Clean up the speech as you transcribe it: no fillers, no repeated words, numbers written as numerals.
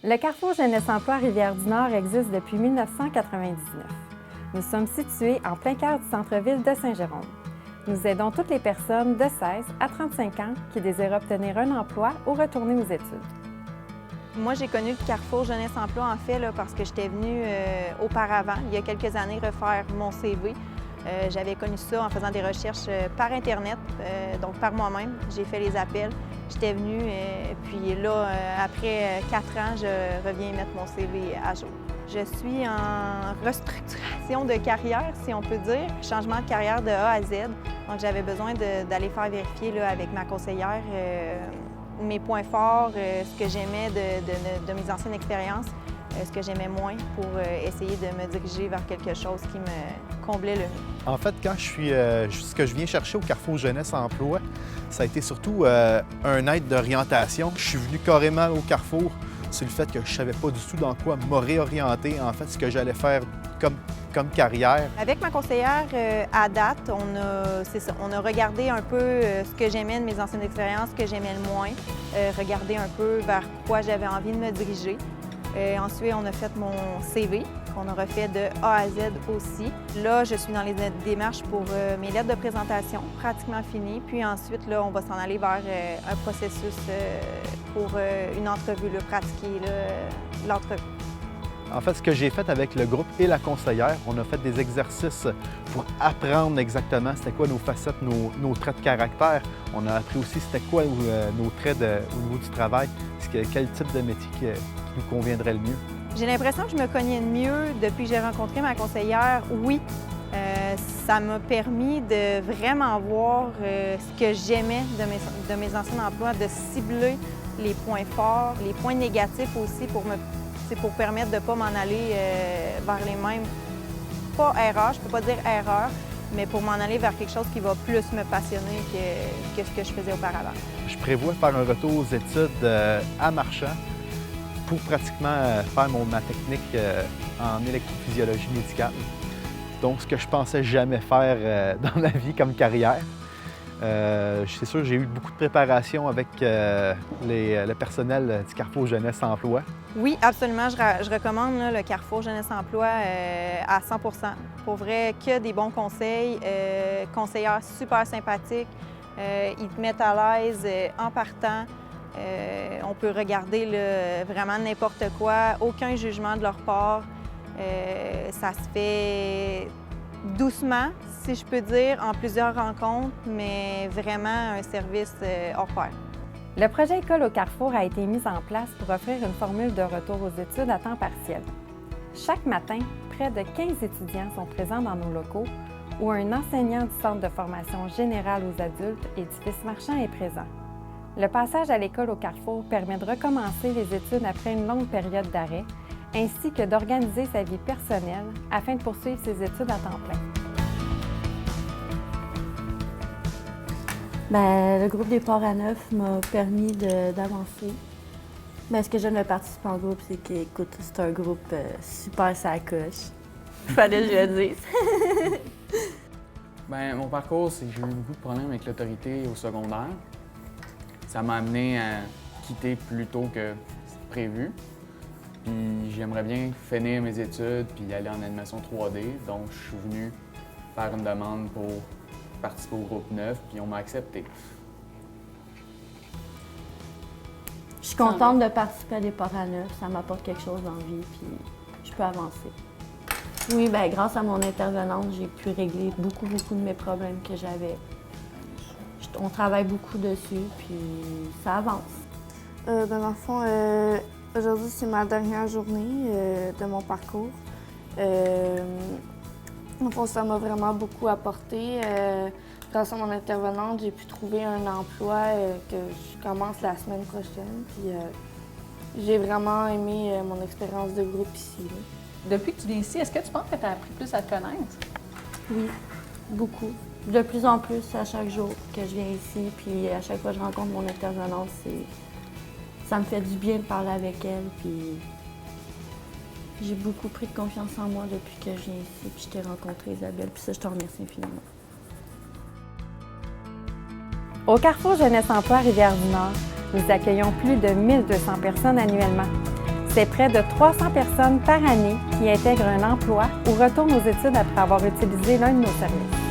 Le Carrefour Jeunesse Emploi Rivière-du-Nord existe depuis 1999. Nous sommes situés en plein cœur du centre-ville de Saint-Jérôme. Nous aidons toutes les personnes de 16 à 35 ans qui désirent obtenir un emploi ou retourner aux études. Moi, j'ai connu le Carrefour Jeunesse Emploi, en fait, parce que j'étais venue auparavant, il y a quelques années, refaire mon CV. J'avais connu ça en faisant des recherches par Internet, donc par moi-même. J'ai fait les appels. J'étais venue, puis là, après 4 ans, je reviens mettre mon CV à jour. Je suis en restructuration de carrière, si on peut dire, changement de carrière de A à Z. Donc, j'avais besoin d'aller faire vérifier là, avec ma conseillère mes points forts, ce que j'aimais de mes anciennes expériences, ce que j'aimais moins pour essayer de me diriger vers quelque chose qui me comblait le mieux. En fait, quand ce que je viens chercher au Carrefour Jeunesse Emploi, ça a été surtout un aide d'orientation. Je suis venu carrément au Carrefour sur le fait que je ne savais pas du tout dans quoi me réorienter, en fait, ce que j'allais faire comme carrière. Avec ma conseillère, à date, on a regardé un peu ce que j'aimais de mes anciennes expériences, ce que j'aimais le moins, regardé un peu vers quoi j'avais envie de me diriger. Ensuite, on a fait mon CV, qu'on a refait de A à Z aussi. Là, je suis dans les démarches pour mes lettres de présentation, pratiquement finies. Puis ensuite, là, on va s'en aller vers un processus pour une entrevue, là, pratiquer l'entrevue. En fait, ce que j'ai fait avec le groupe et la conseillère, on a fait des exercices pour apprendre exactement c'était quoi nos facettes, nos traits de caractère. On a appris aussi c'était quoi nos traits au niveau du travail, quel type de métier qui nous conviendrait le mieux. J'ai l'impression que je me cognais de mieux depuis que j'ai rencontré ma conseillère. Oui, ça m'a permis de vraiment voir ce que j'aimais de mes anciens emplois, de cibler les points forts, les points négatifs aussi pour permettre de ne pas m'en aller vers les mêmes, pas erreurs, je ne peux pas dire erreurs, mais pour m'en aller vers quelque chose qui va plus me passionner que ce que je faisais auparavant. Je prévois faire un retour aux études à Marchand pour pratiquement faire ma technique en électrophysiologie médicale. Donc, ce que je pensais jamais faire dans la vie comme carrière. C'est sûr, j'ai eu beaucoup de préparation avec le personnel du Carrefour Jeunesse Emploi. Oui, absolument. Je recommande là, le Carrefour Jeunesse Emploi à 100 %. Pour vrai, que des bons conseils, conseillères super sympathiques. Ils te mettent à l'aise en partant. On peut regarder là, vraiment n'importe quoi, aucun jugement de leur part. Ça se fait doucement, si je peux dire, en plusieurs rencontres, mais vraiment un service hors pair. Le projet École au Carrefour a été mis en place pour offrir une formule de retour aux études à temps partiel. Chaque matin, près de 15 étudiants sont présents dans nos locaux où un enseignant du Centre de formation générale aux adultes, Édifice Marchand, est présent. Le passage à l'école au Carrefour permet de recommencer les études après une longue période d'arrêt, ainsi que d'organiser sa vie personnelle afin de poursuivre ses études à temps plein. Le groupe des Ports à Neuf m'a permis d'avancer. Ce que j'aime de participer en groupe, c'est qu'écoute, c'est un groupe super sacoche. Fallait que je le dise. Mon parcours, c'est que j'ai eu beaucoup de problèmes avec l'autorité au secondaire. Ça m'a amené à quitter plus tôt que prévu. Puis j'aimerais bien finir mes études puis aller en animation 3D. Donc je suis venu faire une demande pour participer au groupe 9, puis on m'a accepté. Je suis contente de participer à des Ports à Neuf. Ça m'apporte quelque chose dans la vie, puis je peux avancer. Oui, grâce à mon intervenante, j'ai pu régler beaucoup de mes problèmes que j'avais. On travaille beaucoup dessus, puis ça avance. Dans le fond, aujourd'hui, c'est ma dernière journée de mon parcours. Au fond, ça m'a vraiment beaucoup apporté. Grâce à mon intervenante, j'ai pu trouver un emploi que je commence la semaine prochaine. Puis, j'ai vraiment aimé mon expérience de groupe ici. Là. Depuis que tu viens ici, est-ce que tu penses que tu as appris plus à te connaître? Oui, beaucoup. De plus en plus à chaque jour que je viens ici, puis à chaque fois que je rencontre mon intervenante, ça me fait du bien de parler avec elle. Puis j'ai beaucoup pris de confiance en moi depuis que je viens ici, puis je t'ai rencontré, Isabelle, puis ça, je te remercie infiniment. Au Carrefour Jeunesse Emploi Rivière-du-Nord, nous accueillons plus de 1200 personnes annuellement. C'est près de 300 personnes par année qui intègrent un emploi ou retournent aux études après avoir utilisé l'un de nos services.